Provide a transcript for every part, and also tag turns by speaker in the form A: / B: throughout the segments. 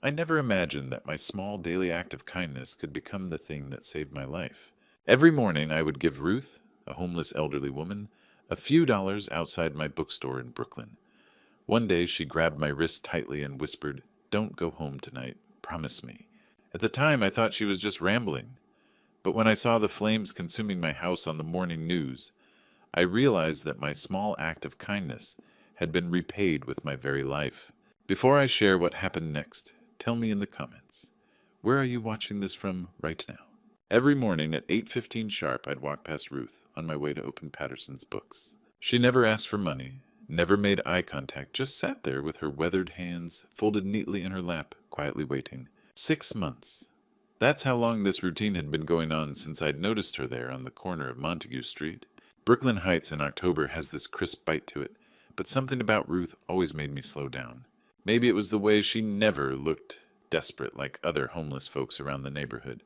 A: I never imagined that my small daily act of kindness could become the thing that saved my life. Every morning I would give Ruth, a homeless elderly woman, a few dollars outside my bookstore in Brooklyn. One day she grabbed my wrist tightly and whispered, "Don't go home tonight. Promise me." At the time I thought she was just rambling, but when I saw the flames consuming my house on the morning news, I realized that my small act of kindness had been repaid with my very life. Before I share what happened next, tell me in the comments, where are you watching this from right now? Every morning at 8:15 sharp, I'd walk past Ruth on my way to open Patterson's books. She never asked for money, never made eye contact, just sat there with her weathered hands folded neatly in her lap, quietly waiting. 6 months. That's how long this routine had been going on since I'd noticed her there on the corner of Montague Street. Brooklyn Heights in October has this crisp bite to it, but something about Ruth always made me slow down. Maybe it was the way she never looked desperate like other homeless folks around the neighborhood.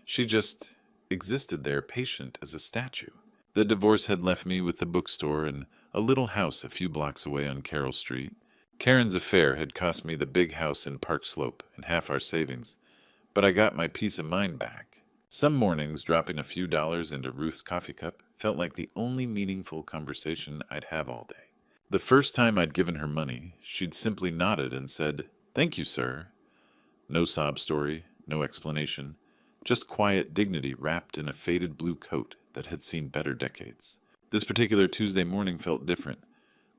A: She just existed there, patient as a statue. The divorce had left me with the bookstore and a little house a few blocks away on Carroll Street. Karen's affair had cost me the big house in Park Slope and half our savings, but I got my peace of mind back. Some mornings, dropping a few dollars into Ruth's coffee cup felt like the only meaningful conversation I'd have all day. The first time I'd given her money, she'd simply nodded and said, "Thank you, sir." No sob story, no explanation, just quiet dignity wrapped in a faded blue coat that had seen better decades. This particular Tuesday morning felt different,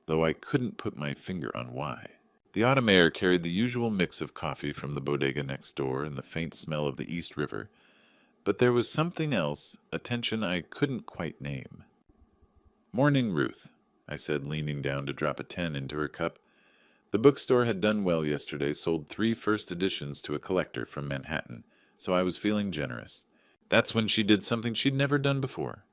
A: though I couldn't put my finger on why. The autumn air carried the usual mix of coffee from the bodega next door and the faint smell of the East River, but there was something else, a tension I couldn't quite name. "Morning, Ruth," I said, leaning down to drop a 10 into her cup. The bookstore had done well yesterday, sold 3 first editions to a collector from Manhattan, so I was feeling generous. That's when she did something she'd never done before.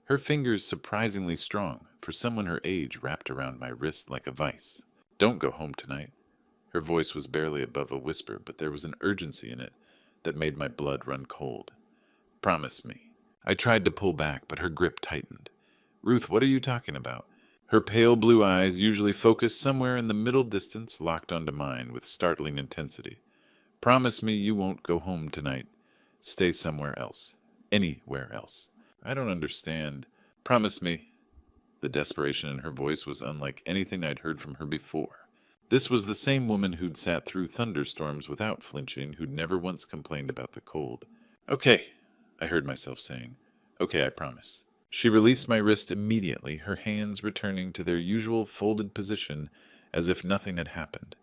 A: Her fingers surprisingly strong, for someone her age, wrapped around my wrist like a vice. "Don't go home tonight." Her voice was barely above a whisper, but there was an urgency in it that made my blood run cold. "Promise me." I tried to pull back, but her grip tightened. "Ruth, what are you talking about?" Her pale blue eyes, usually focused somewhere in the middle distance, locked onto mine with startling intensity. "Promise me you won't go home tonight. Stay somewhere else. Anywhere else." "I don't understand." "Promise me." The desperation in her voice was unlike anything I'd heard from her before. This was the same woman who'd sat through thunderstorms without flinching, who'd never once complained about the cold. "Okay," I heard myself saying. "Okay, I promise." She released my wrist immediately, her hands returning to their usual folded position as if nothing had happened.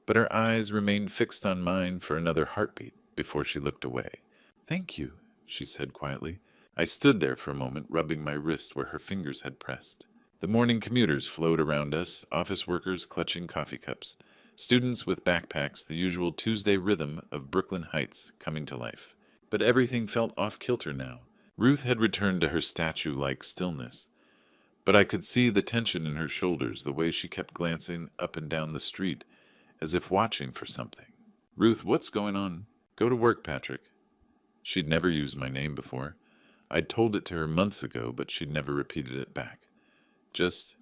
A: But her eyes remained fixed on mine for another heartbeat before she looked away. "Thank you," she said quietly. I stood there for a moment, rubbing my wrist where her fingers had pressed. The morning commuters flowed around us, office workers clutching coffee cups, students with backpacks, the usual Tuesday rhythm of Brooklyn Heights coming to life. But everything felt off-kilter now. Ruth had returned to her statue-like stillness, but I could see the tension in her shoulders, the way she kept glancing up and down the street, as if watching for something. "Ruth, what's going on?" "Go to work, Patrick." She'd never used my name before. I'd told it to her months ago, but she'd never repeated it back. "Just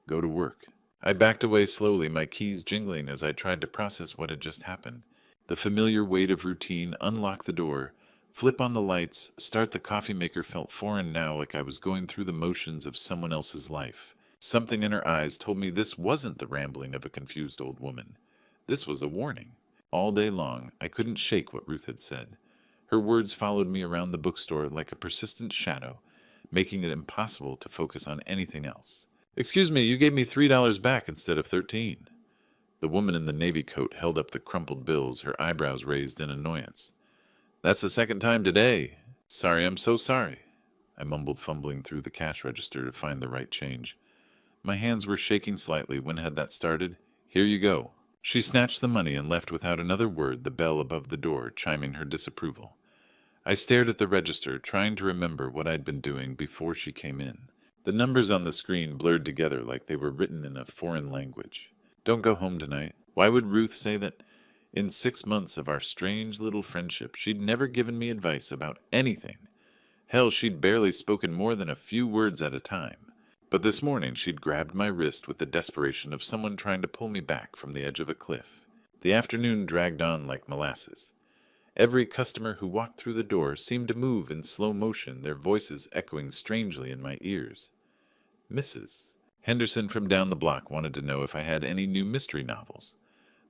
A: go to work." I backed away slowly, my keys jingling as I tried to process what had just happened. The familiar weight of routine, unlock the door, flip on the lights, start the coffee maker felt foreign now, like I was going through the motions of someone else's life. Something in her eyes told me this wasn't the rambling of a confused old woman. This was a warning. All day long, I couldn't shake what Ruth had said. Her words followed me around the bookstore like a persistent shadow, making it impossible to focus on anything else. "Excuse me, you gave me $3 back instead of 13. The woman in the navy coat held up the crumpled bills, her eyebrows raised in annoyance. "That's the second time today. Sorry, I'm so sorry." I mumbled, fumbling through the cash register to find the right change. My hands were shaking slightly. When had that started? "Here you go." She snatched the money and left without another word, the bell above the door chiming her disapproval. I stared at the register, trying to remember what I'd been doing before she came in. The numbers on the screen blurred together like they were written in a foreign language. "Don't go home tonight." Why would Ruth say that? In 6 months of our strange little friendship, she'd never given me advice about anything. Hell, she'd barely spoken more than a few words at a time. But this morning she'd grabbed my wrist with the desperation of someone trying to pull me back from the edge of a cliff. The afternoon dragged on like molasses. Every customer who walked through the door seemed to move in slow motion, their voices echoing strangely in my ears. Mrs. Henderson from down the block wanted to know if I had any new mystery novels.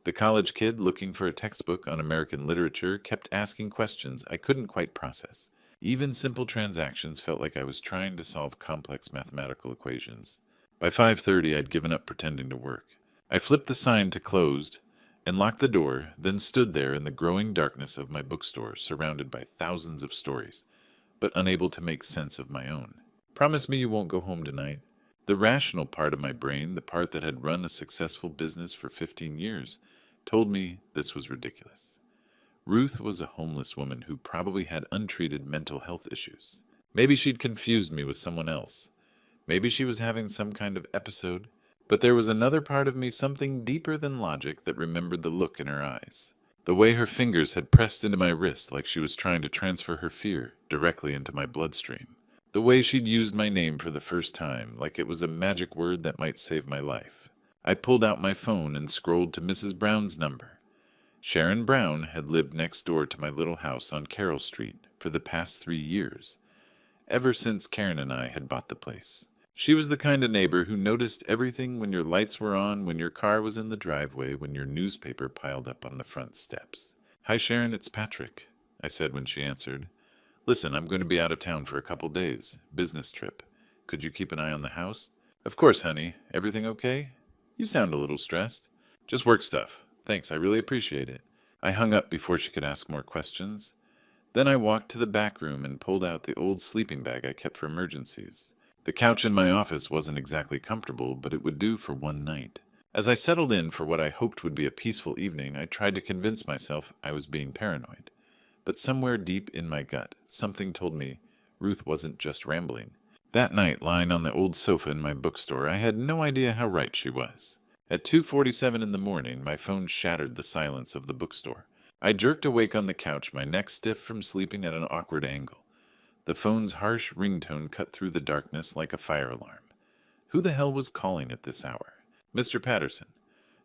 A: The college kid looking for a textbook on American literature kept asking questions I couldn't quite process. Even simple transactions felt like I was trying to solve complex mathematical equations. By 5:30, I'd given up pretending to work. I flipped the sign to closed and locked the door, then stood there in the growing darkness of my bookstore, surrounded by thousands of stories, but unable to make sense of my own. Promise me you won't go home tonight. The rational part of my brain, the part that had run a successful business for 15 years, told me this was ridiculous. Ruth was a homeless woman who probably had untreated mental health issues. Maybe she'd confused me with someone else. Maybe she was having some kind of episode. But there was another part of me, something deeper than logic, that remembered the look in her eyes. The way her fingers had pressed into my wrist like she was trying to transfer her fear directly into my bloodstream. The way she'd used my name for the first time, like it was a magic word that might save my life. I pulled out my phone and scrolled to Mrs. Brown's number. Sharon Brown had lived next door to my little house on Carroll Street for the past 3 years, ever since Karen and I had bought the place. She was the kind of neighbor who noticed everything when your lights were on, when your car was in the driveway, when your newspaper piled up on the front steps. "Hi, Sharon, it's Patrick," I said when she answered. "Listen, I'm going to be out of town for a couple days. Business trip. Could you keep an eye on the house?" "Of course, honey. Everything okay? You sound a little stressed." "Just work stuff. Thanks, I really appreciate it." I hung up before she could ask more questions. Then I walked to the back room and pulled out the old sleeping bag I kept for emergencies. The couch in my office wasn't exactly comfortable, but it would do for one night. As I settled in for what I hoped would be a peaceful evening, I tried to convince myself I was being paranoid. But somewhere deep in my gut, something told me Ruth wasn't just rambling. That night, lying on the old sofa in my bookstore, I had no idea how right she was. At 2:47 in the morning, my phone shattered the silence of the bookstore. I jerked awake on the couch, my neck stiff from sleeping at an awkward angle. The phone's harsh ringtone cut through the darkness like a fire alarm. Who the hell was calling at this hour? "Mr. Patterson.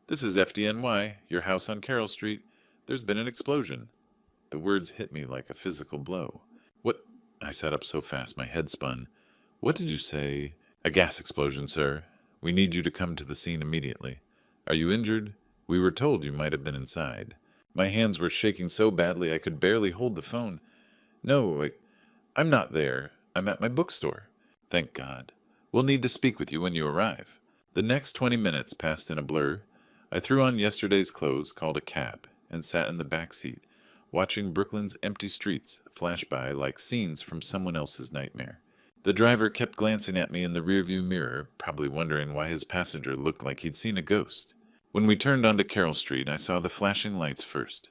A: This is FDNY, your house on Carroll Street. There's been an explosion." The words hit me like a physical blow. "What?" I sat up so fast my head spun. "What did you say?" "A gas explosion, sir. We need you to come to the scene immediately." "Are you injured?" "We were told you might have been inside." My hands were shaking so badly I could barely hold the phone. "No, I'm not there. I'm at my bookstore." "Thank God. We'll need to speak with you when you arrive." The next 20 minutes passed in a blur. I threw on yesterday's clothes, called a cab, and sat in the back seat, watching Brooklyn's empty streets flash by like scenes from someone else's nightmare. The driver kept glancing at me in the rearview mirror, probably wondering why his passenger looked like he'd seen a ghost. When we turned onto Carroll Street, I saw the flashing lights first.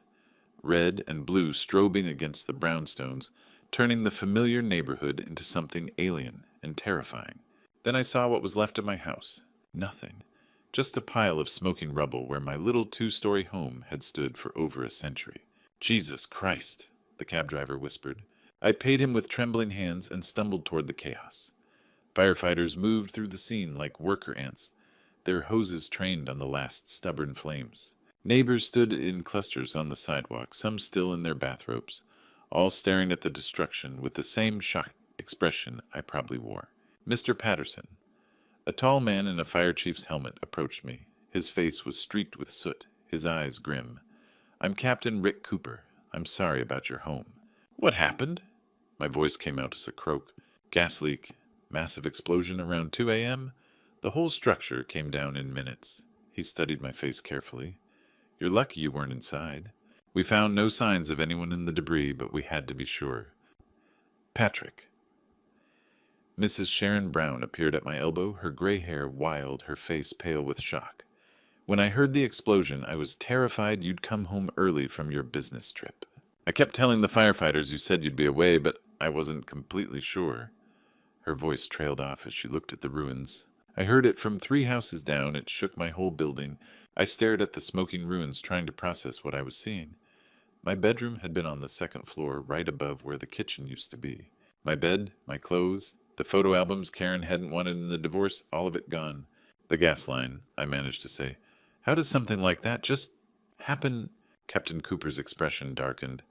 A: Red and blue strobing against the brownstones, turning the familiar neighborhood into something alien and terrifying. Then I saw what was left of my house. Nothing. Just a pile of smoking rubble where my little 2-story home had stood for over a century. "Jesus Christ," the cab driver whispered. I paid him with trembling hands and stumbled toward the chaos. Firefighters moved through the scene like worker ants, their hoses trained on the last stubborn flames. Neighbors stood in clusters on the sidewalk, some still in their bathrobes, all staring at the destruction with the same shocked expression I probably wore. "Mr. Patterson." A tall man in a fire chief's helmet approached me. His face was streaked with soot, his eyes grim. "I'm Captain Rick Cooper. I'm sorry about your home." "What happened?" My voice came out as a croak. "Gas leak. Massive explosion around 2 a.m. The whole structure came down in minutes." He studied my face carefully. "You're lucky you weren't inside. We found no signs of anyone in the debris, but we had to be sure." "Patrick." Mrs. Sharon Brown appeared at my elbow, her gray hair wild, her face pale with shock. "When I heard the explosion, I was terrified you'd come home early from your business trip. I kept telling the firefighters you said you'd be away, but I wasn't completely sure." Her voice trailed off as she looked at the ruins. "I heard it from 3 houses down. It shook my whole building. I stared at the smoking ruins, trying to process what I was seeing. My bedroom had been on the 2nd floor, right above where the kitchen used to be. My bed, my clothes, the photo albums Karen hadn't wanted in the divorce, all of it gone. The gas line," I managed to say. "How does something like that just happen? Captain Cooper's expression darkened.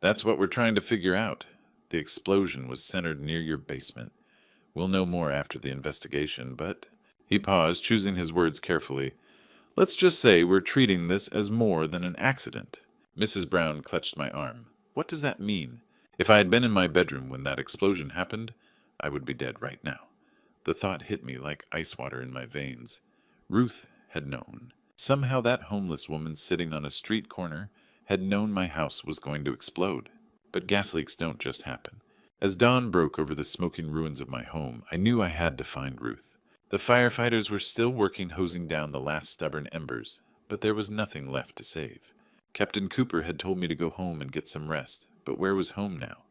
A: That's what we're trying to figure out. The explosion was centered near your basement. We'll know more after the investigation, but... He paused, choosing his words carefully. Let's just say we're treating this as more than an accident. Mrs. Brown clutched my arm. What does that mean? If I had been in my bedroom when that explosion happened, I would be dead right now. The thought hit me like ice water in my veins. Ruth had known. Somehow that homeless woman sitting on a street corner had known my house was going to explode. But gas leaks don't just happen. As dawn broke over the smoking ruins of my home, I knew I had to find Ruth. The firefighters were still working hosing down the last stubborn embers, but there was nothing left to save. Captain Cooper had told me to go home and get some rest, but where was home now?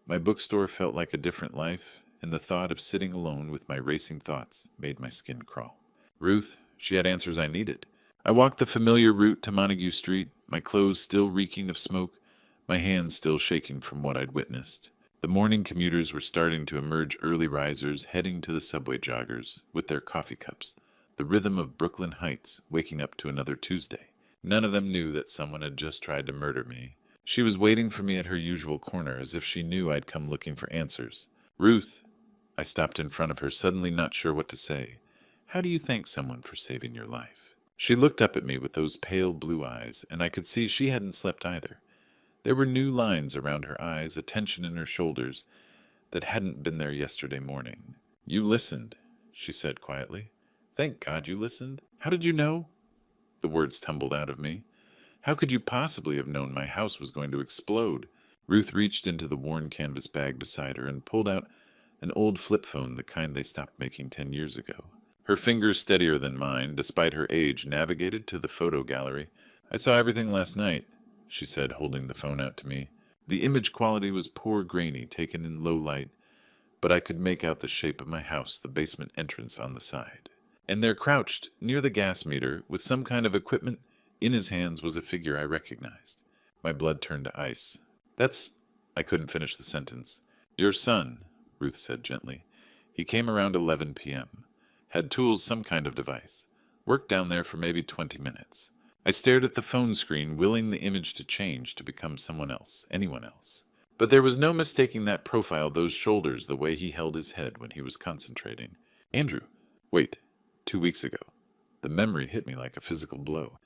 A: My bookstore felt like a different life, and the thought of sitting alone with my racing thoughts made my skin crawl. Ruth, she had answers I needed. I walked the familiar route to Montague Street, my clothes still reeking of smoke, my hands still shaking from what I'd witnessed. The morning commuters were starting to emerge, early risers heading to the subway joggers with their coffee cups, the rhythm of Brooklyn Heights waking up to another Tuesday. None of them knew that someone had just tried to murder me. She was waiting for me at her usual corner as if she knew I'd come looking for answers. Ruth, I stopped in front of her, suddenly not sure what to say. How do you thank someone for saving your life? She looked up at me with those pale blue eyes, and I could see she hadn't slept either. There were new lines around her eyes, a tension in her shoulders that hadn't been there yesterday morning. You listened, she said quietly. Thank God you listened. How did you know? The words tumbled out of me. How could you possibly have known my house was going to explode? Ruth reached into the worn canvas bag beside her and pulled out an old flip phone, the kind they stopped making 10 years ago. Her fingers, steadier than mine, despite her age, navigated to the photo gallery. I saw everything last night, she said, holding the phone out to me. The image quality was poor, grainy, taken in low light, but I could make out the shape of my house, the basement entrance on the side. And there, crouched near the gas meter, with some kind of equipment in his hands, was a figure I recognized. My blood turned to ice. That's... I couldn't finish the sentence. Your son, Ruth said gently. He came around 11 p.m. Had tools, some kind of device. Worked down there for maybe 20 minutes. I stared at the phone screen, willing the image to change, to become someone else, anyone else. But there was no mistaking that profile, those shoulders, the way he held his head when he was concentrating. Andrew. Wait. 2 weeks ago. The memory hit me like a physical blow.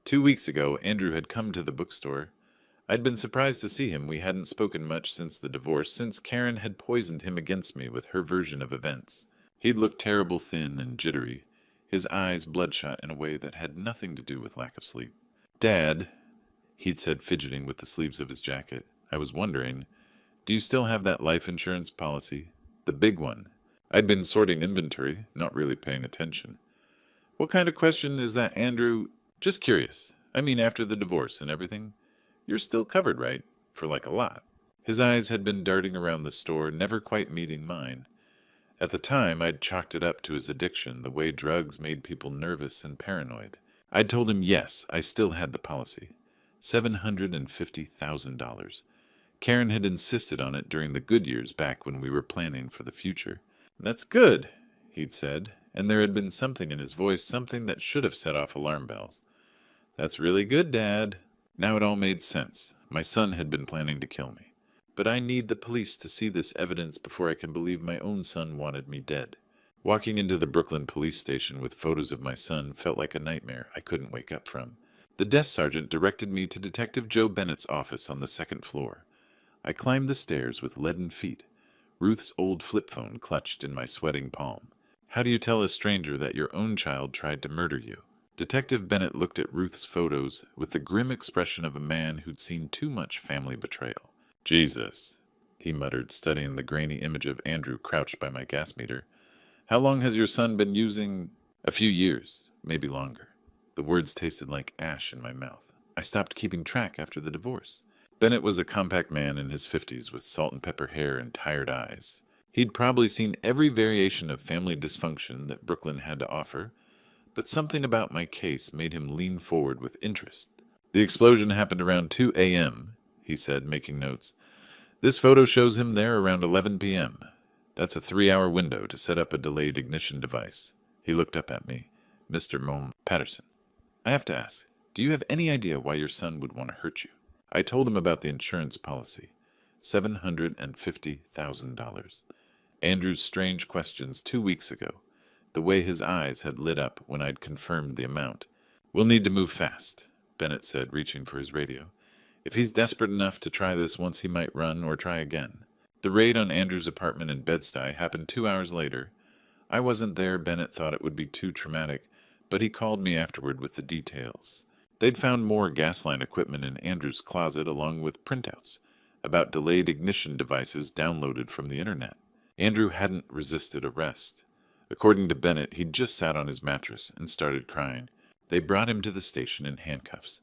A: 2 weeks ago, Andrew had come to the bookstore. I'd been surprised to see him. We hadn't spoken much since the divorce, since Karen had poisoned him against me with her version of events. He'd looked terrible, thin and jittery, his eyes bloodshot in a way that had nothing to do with lack of sleep. Dad, he'd said, fidgeting with the sleeves of his jacket. I was wondering, do you still have that life insurance policy? The big one. I'd been sorting inventory, not really paying attention. What kind of question is that, Andrew? Just curious. I mean, after the divorce and everything, you're still covered, right? For like a lot. His eyes had been darting around the store, never quite meeting mine. At the time, I'd chalked it up to his addiction, the way drugs made people nervous and paranoid. I'd told him yes, I still had the policy. $750,000. Karen had insisted on it during the good years back when we were planning for the future. That's good, he'd said, and there had been something in his voice, something that should have set off alarm bells. That's really good, Dad. Now it all made sense. My son had been planning to kill me. But I need the police to see this evidence before I can believe my own son wanted me dead. Walking into the Brooklyn police station with photos of my son felt like a nightmare I couldn't wake up from. The desk sergeant directed me to Detective Joe Bennett's office on the second floor. I climbed the stairs with leaden feet, Ruth's old flip phone clutched in my sweating palm. How do you tell a stranger that your own child tried to murder you? Detective Bennett looked at Ruth's photos with the grim expression of a man who'd seen too much family betrayal. Jesus, he muttered, studying the grainy image of Andrew crouched by my gas meter. How long has your son been using? A few years, maybe longer. The words tasted like ash in my mouth. I stopped keeping track after the divorce. Bennett was a compact man in his 50s with salt and pepper hair and tired eyes. He'd probably seen every variation of family dysfunction that Brooklyn had to offer, but something about my case made him lean forward with interest. The explosion happened around 2 a.m., he said, making notes. This photo shows him there around 11 p.m. That's a 3-hour window to set up a delayed ignition device. He looked up at me. Mr. Patterson. I have to ask, Do you have any idea why your son would want to hurt you? I told him about the insurance policy. $750,000. Andrew's strange questions 2 weeks ago. The way his eyes had lit up when I'd confirmed the amount. We'll need to move fast, Bennett said, reaching for his radio. If he's desperate enough to try this once, he might run or try again. The raid on Andrew's apartment in Bed-Stuy happened 2 hours later. I wasn't there. Bennett thought it would be too traumatic, but he called me afterward with the details. They'd found more gas line equipment in Andrew's closet along with printouts about delayed ignition devices downloaded from the internet. Andrew hadn't resisted arrest. According to Bennett, he'd just sat on his mattress and started crying. They brought him to the station in handcuffs.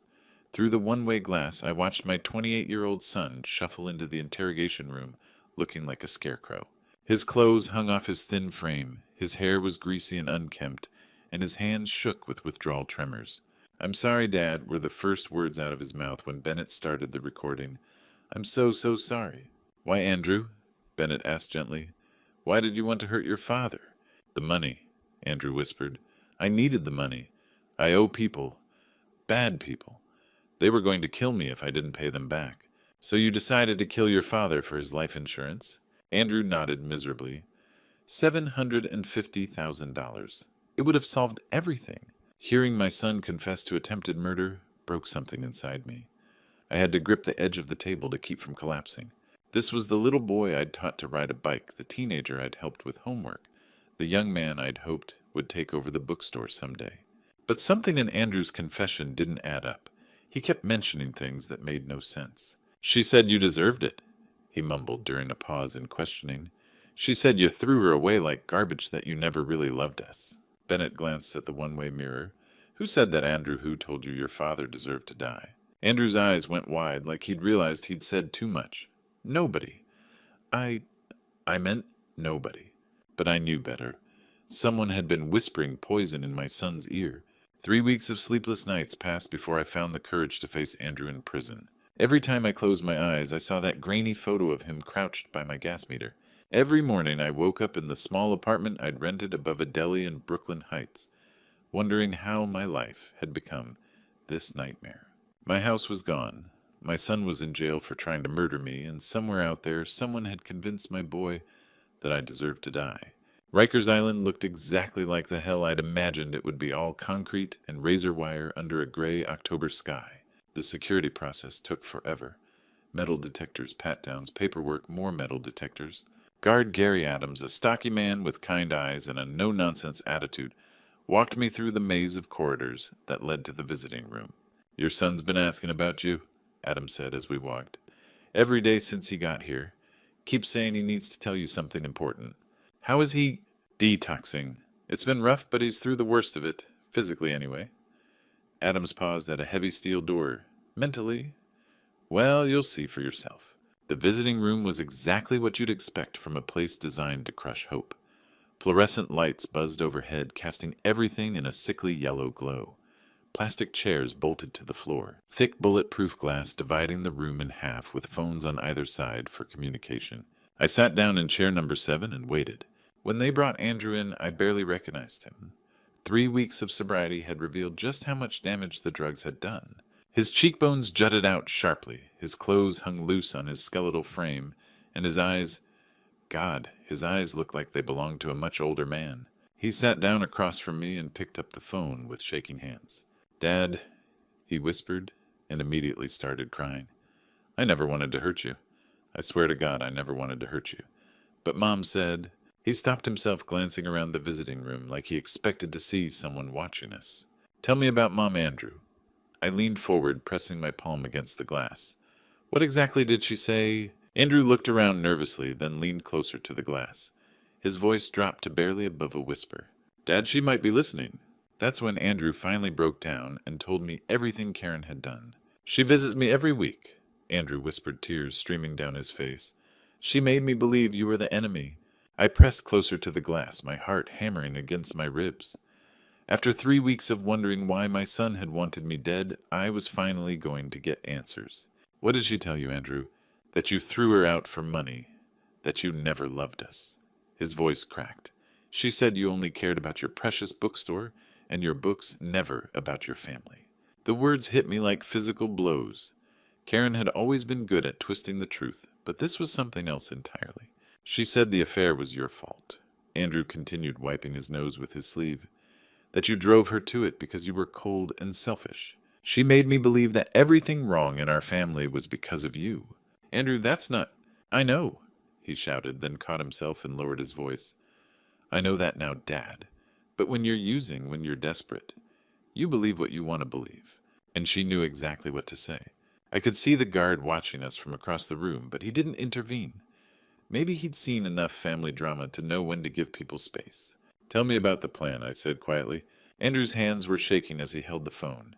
A: Through the one-way glass, I watched my 28-year-old son shuffle into the interrogation room, looking like a scarecrow. His clothes hung off his thin frame, his hair was greasy and unkempt, and his hands shook with withdrawal tremors. "I'm sorry, Dad," were the first words out of his mouth when Bennett started the recording. "I'm so sorry." "Why, Andrew?" Bennett asked gently. "Why did you want to hurt your father?" "The money," Andrew whispered. "I needed the money. I owe people. Bad people. They were going to kill me if I didn't pay them back. So you decided to kill your father for his life insurance?" Andrew nodded miserably. $750,000. It would have solved everything. Hearing my son confess to attempted murder broke something inside me. I had to grip the edge of the table to keep from collapsing. This was the little boy I'd taught to ride a bike, the teenager I'd helped with homework, the young man I'd hoped would take over the bookstore someday. But something in Andrew's confession didn't add up. He kept mentioning things that made no sense. "She said you deserved it," he mumbled during a pause in questioning. "She said you threw her away like garbage, that you never really loved us." Bennett glanced at the one-way mirror. "Who said that, Andrew? Who told you your father deserved to die?" Andrew's eyes went wide, like he'd realized he'd said too much. "Nobody. I meant nobody. But I knew better. Someone had been whispering poison in my son's ear. 3 weeks of sleepless nights passed before I found the courage to face Andrew in prison. Every time I closed my eyes, I saw that grainy photo of him crouched by my gas meter. Every morning I woke up in the small apartment I'd rented above a deli in Brooklyn Heights, wondering how my life had become this nightmare. My house was gone. My son was in jail for trying to murder me, and somewhere out there, someone had convinced my boy that I deserved to die. Rikers Island looked exactly like the hell I'd imagined it would be, all concrete and razor wire under a gray October sky. The security process took forever. Metal detectors, pat-downs, paperwork, more metal detectors. Guard Gary Adams, a stocky man with kind eyes and a no-nonsense attitude, walked me through the maze of corridors that led to the visiting room. "Your son's been asking about you," Adams said as we walked. "Every day since he got here. Keeps saying he needs to tell you something important. How is he?" "Detoxing. It's been rough, but he's through the worst of it, physically anyway." Adams paused at a heavy steel door. "Mentally? Well, you'll see for yourself." The visiting room was exactly what you'd expect from a place designed to crush hope. Fluorescent lights buzzed overhead, casting everything in a sickly yellow glow. Plastic chairs bolted to the floor. Thick bulletproof glass dividing the room in half, with phones on either side for communication. I sat down in chair number 7 and waited. When they brought Andrew in, I barely recognized him. 3 weeks of sobriety had revealed just how much damage the drugs had done. His cheekbones jutted out sharply, his clothes hung loose on his skeletal frame, and his eyes looked like they belonged to a much older man. He sat down across from me and picked up the phone with shaking hands. "Dad," he whispered, and immediately started crying. "I never wanted to hurt you. I swear to God, I never wanted to hurt you. But Mom said—" He stopped himself, glancing around the visiting room like he expected to see someone watching us. "Tell me about Mom, Andrew." I leaned forward, pressing my palm against the glass. "What exactly did she say?" Andrew looked around nervously, then leaned closer to the glass. His voice dropped to barely above a whisper. "Dad, she might be listening." That's when Andrew finally broke down and told me everything Karen had done. "She visits me every week," Andrew whispered, tears streaming down his face. "She made me believe you were the enemy." I pressed closer to the glass, my heart hammering against my ribs. After 3 weeks of wondering why my son had wanted me dead, I was finally going to get answers. "What did she tell you, Andrew? That you threw her out for money? That you never loved us?" His voice cracked. "She said you only cared about your precious bookstore and your books, never about your family." The words hit me like physical blows. Karen had always been good at twisting the truth, but this was something else entirely. She said the affair was your fault. Andrew continued, wiping his nose with his sleeve. That you drove her to it because you were cold and selfish. She made me believe that everything wrong in our family was because of you. Andrew, that's not... I know, he shouted, then caught himself and lowered his voice. I know that now, Dad. But when you're desperate, you believe what you want to believe. And she knew exactly what to say. I could see the guard watching us from across the room, but he didn't intervene. Maybe he'd seen enough family drama to know when to give people space. Tell me about the plan, I said quietly. Andrew's hands were shaking as he held the phone.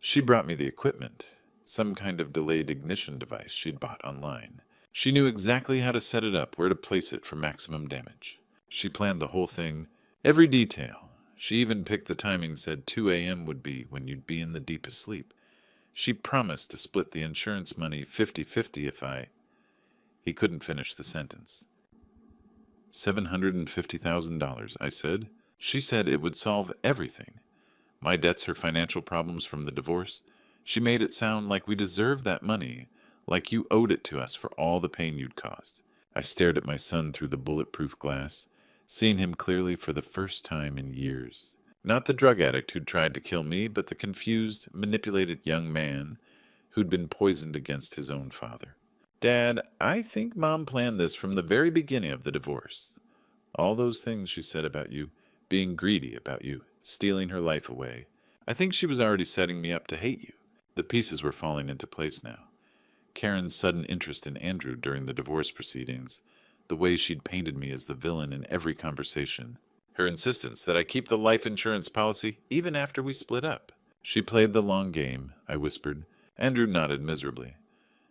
A: She brought me the equipment, some kind of delayed ignition device she'd bought online. She knew exactly how to set it up, where to place it for maximum damage. She planned the whole thing, every detail. She even picked the timing, said 2 a.m. would be when you'd be in the deepest sleep. She promised to split the insurance money 50-50 if I... He couldn't finish the sentence. $750,000, I said. She said it would solve everything. My debts, her financial problems from the divorce. She made it sound like we deserved that money, like you owed it to us for all the pain you'd caused. I stared at my son through the bulletproof glass, seeing him clearly for the first time in years. Not the drug addict who'd tried to kill me, but the confused, manipulated young man who'd been poisoned against his own father. Dad, I think Mom planned this from the very beginning of the divorce. All those things she said about you, being greedy about you, stealing her life away. I think she was already setting me up to hate you. The pieces were falling into place now. Karen's sudden interest in Andrew during the divorce proceedings, the way she'd painted me as the villain in every conversation, her insistence that I keep the life insurance policy even after we split up. She played the long game, I whispered. Andrew nodded miserably.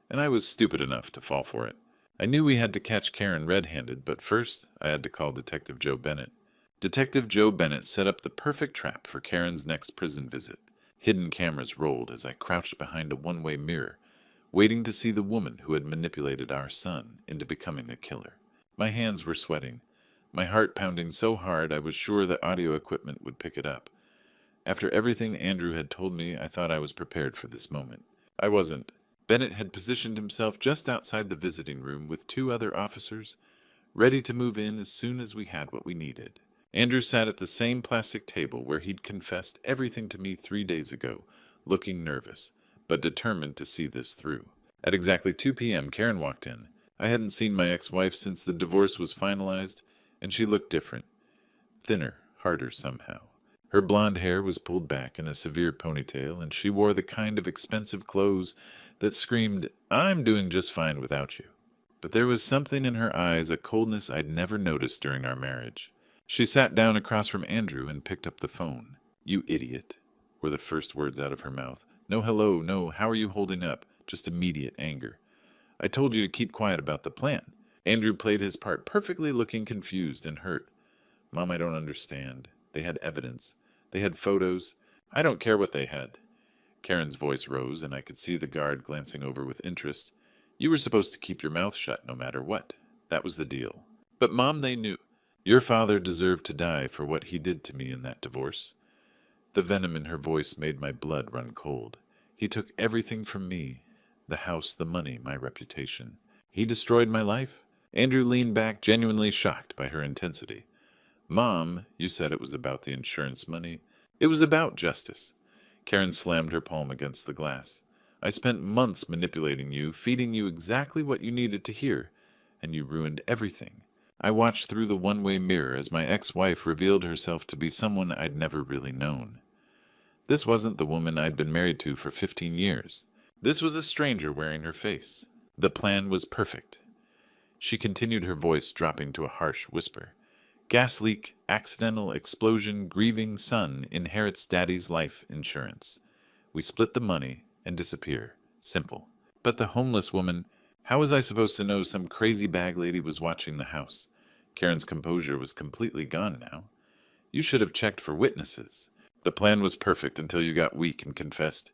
A: And I was stupid enough to fall for it. I knew we had to catch Karen red-handed, but first I had to call Detective Joe Bennett. Detective Joe Bennett set up the perfect trap for Karen's next prison visit. Hidden cameras rolled as I crouched behind a one-way mirror, waiting to see the woman who had manipulated our son into becoming a killer. My hands were sweating, my heart pounding so hard I was sure the audio equipment would pick it up. After everything Andrew had told me, I thought I was prepared for this moment. I wasn't. Bennett had positioned himself just outside the visiting room with 2 other officers, ready to move in as soon as we had what we needed. Andrew sat at the same plastic table where he'd confessed everything to me 3 days ago, looking nervous, but determined to see this through. At exactly 2 p.m., Karen walked in. I hadn't seen my ex-wife since the divorce was finalized, and she looked different. Thinner, harder somehow. Her blonde hair was pulled back in a severe ponytail, and she wore the kind of expensive clothes that screamed, "I'm doing just fine without you." But there was something in her eyes, a coldness I'd never noticed during our marriage. She sat down across from Andrew and picked up the phone. "You idiot," were the first words out of her mouth. No hello, no how are you holding up, just immediate anger. "I told you to keep quiet about the plan." Andrew played his part perfectly, looking confused and hurt. "Mom, I don't understand. They had evidence. They had photos. I don't care what they had." Karen's voice rose, and I could see the guard glancing over with interest. "You were supposed to keep your mouth shut no matter what. That was the deal." "But Mom, they knew." "Your father deserved to die for what he did to me in that divorce." The venom in her voice made my blood run cold. "He took everything from me, the house, the money, my reputation. He destroyed my life." Andrew leaned back, genuinely shocked by her intensity. "Mom, you said it was about the insurance money. It was about justice." Karen slammed her palm against the glass. "I spent months manipulating you, feeding you exactly what you needed to hear, and you ruined everything. I watched through the one-way mirror as my ex-wife revealed herself to be someone I'd never really known. This wasn't the woman I'd been married to for 15 years. This was a stranger wearing her face. The plan was perfect." She continued, her voice dropping to a harsh whisper. "Gas leak, accidental explosion, grieving son inherits daddy's life insurance. We split the money and disappear. Simple. But the homeless woman, how was I supposed to know some crazy bag lady was watching the house?" Karen's composure was completely gone now. "You should have checked for witnesses. The plan was perfect until you got weak and confessed."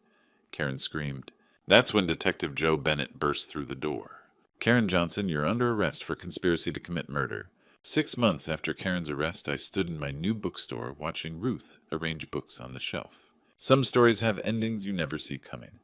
A: Karen screamed. That's when Detective Joe Bennett burst through the door. "Karen Johnson, you're under arrest for conspiracy to commit murder." 6 months after Karen's arrest, I stood in my new bookstore watching Ruth arrange books on the shelf. Some stories have endings you never see coming.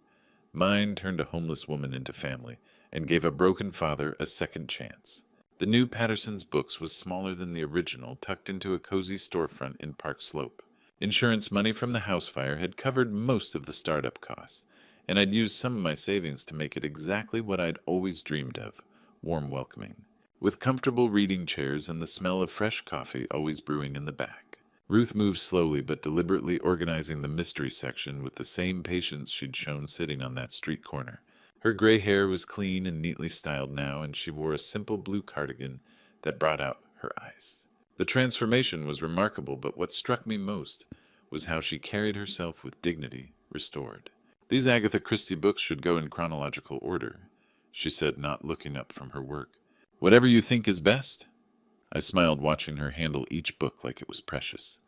A: Mine turned a homeless woman into family and gave a broken father a second chance. The new Patterson's books was smaller than the original, tucked into a cozy storefront in Park Slope. Insurance money from the house fire had covered most of the startup costs, and I'd used some of my savings to make it exactly what I'd always dreamed of: warm welcoming, with comfortable reading chairs and the smell of fresh coffee always brewing in the back. Ruth moved slowly but deliberately, organizing the mystery section with the same patience she'd shown sitting on that street corner. Her gray hair was clean and neatly styled now, and she wore a simple blue cardigan that brought out her eyes. The transformation was remarkable, but what struck me most was how she carried herself with dignity restored. "These Agatha Christie books should go in chronological order," she said, not looking up from her work. "Whatever you think is best." I smiled, watching her handle each book like it was precious.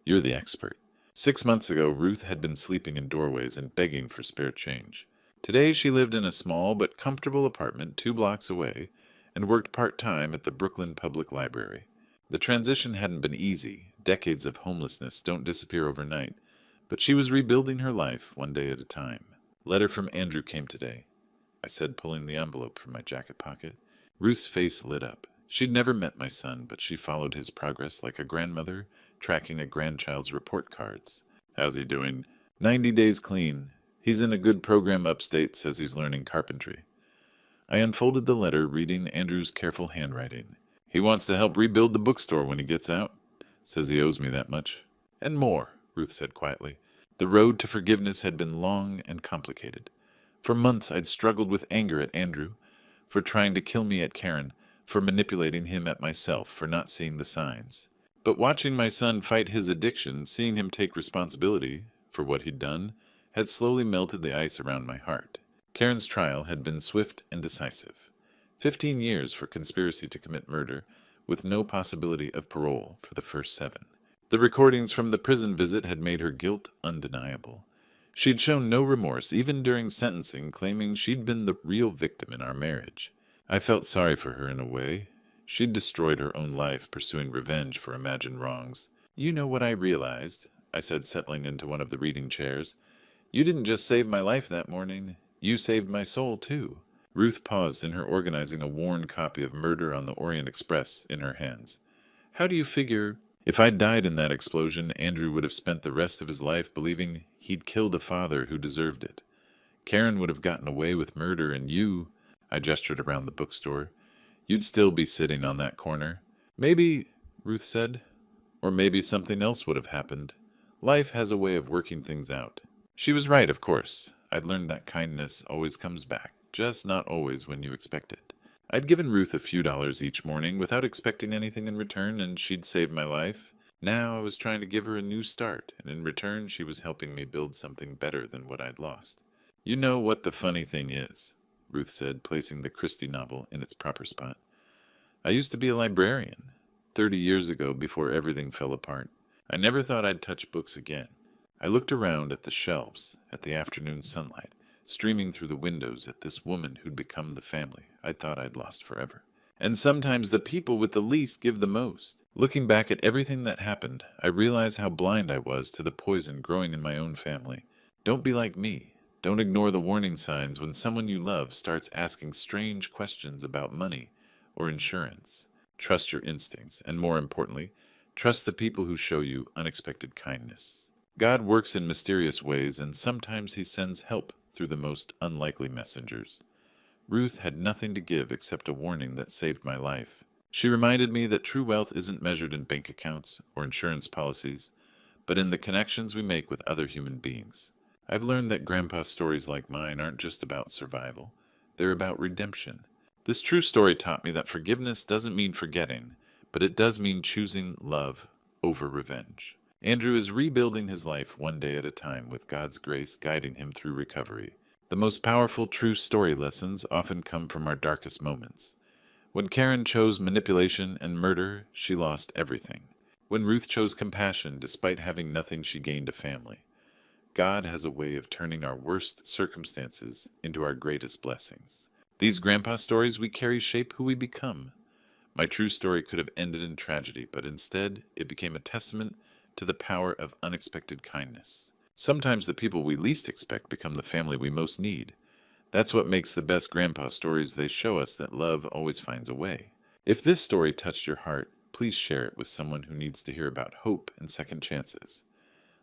A: "You're the expert." 6 months ago, Ruth had been sleeping in doorways and begging for spare change. Today, she lived in a small but comfortable apartment 2 blocks away and worked part-time at the Brooklyn Public Library. The transition hadn't been easy. Decades of homelessness don't disappear overnight, but she was rebuilding her life one day at a time. "Letter from Andrew came today," I said, pulling the envelope from my jacket pocket. Ruth's face lit up. She'd never met my son, but she followed his progress like a grandmother tracking a grandchild's report cards. "How's he doing?" "90 days clean. He's in a good program upstate, says he's learning carpentry." I unfolded the letter, reading Andrew's careful handwriting. "He wants to help rebuild the bookstore when he gets out. Says he owes me that much." "And more," Ruth said quietly. The road to forgiveness had been long and complicated. For months I'd struggled with anger at Andrew, for trying to kill me at Karen, for manipulating him at myself, for not seeing the signs. But watching my son fight his addiction, seeing him take responsibility for what he'd done, had slowly melted the ice around my heart. Karen's trial had been swift and decisive. 15 years for conspiracy to commit murder, with no possibility of parole for the first 7. The recordings from the prison visit had made her guilt undeniable. She'd shown no remorse, even during sentencing, claiming she'd been the real victim in our marriage. I felt sorry for her in a way. She'd destroyed her own life pursuing revenge for imagined wrongs. "You know what I realized," I said, settling into one of the reading chairs. "You didn't just save my life that morning. You saved my soul, too." Ruth paused in her organizing a worn copy of Murder on the Orient Express in her hands. "How do you figure—" "If I'd died in that explosion, Andrew would have spent the rest of his life believing he'd killed a father who deserved it. Karen would have gotten away with murder, and you—" I gestured around the bookstore. "You'd still be sitting on that corner." "Maybe," Ruth said, "or maybe something else would have happened. Life has a way of working things out." She was right, of course. I'd learned that kindness always comes back, just not always when you expect it. I'd given Ruth a few dollars each morning without expecting anything in return, and she'd saved my life. Now I was trying to give her a new start, and in return she was helping me build something better than what I'd lost. "You know what the funny thing is," Ruth said, placing the Christie novel in its proper spot. "I used to be a librarian, 30 years ago, before everything fell apart. I never thought I'd touch books again." I looked around at the shelves, at the afternoon sunlight, streaming through the windows, at this woman who'd become the family I thought I'd lost forever. And sometimes the people with the least give the most. Looking back at everything that happened, I realized how blind I was to the poison growing in my own family. Don't be like me. Don't ignore the warning signs when someone you love starts asking strange questions about money or insurance. Trust your instincts, and more importantly, trust the people who show you unexpected kindness. God works in mysterious ways, and sometimes he sends help through the most unlikely messengers. Ruth had nothing to give except a warning that saved my life. She reminded me that true wealth isn't measured in bank accounts or insurance policies, but in the connections we make with other human beings. I've learned that Grandpa's stories like mine aren't just about survival. They're about redemption. This true story taught me that forgiveness doesn't mean forgetting, but it does mean choosing love over revenge. Andrew is rebuilding his life one day at a time, with God's grace guiding him through recovery. The most powerful true story lessons often come from our darkest moments. When Karen chose manipulation and murder, she lost everything. When Ruth chose compassion, despite having nothing, she gained a family. God has a way of turning our worst circumstances into our greatest blessings. These grandpa stories we carry shape who we become. My true story could have ended in tragedy, but instead it became a testament to the power of unexpected kindness. Sometimes the people we least expect become the family we most need. That's what makes the best grandpa stories. They show us that love always finds a way. If this story touched your heart, please share it with someone who needs to hear about hope and second chances.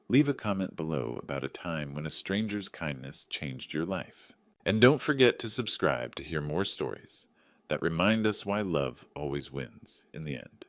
A: Leave a comment below about a time when a stranger's kindness changed your life. And don't forget to subscribe to hear more stories that remind us why love always wins in the end.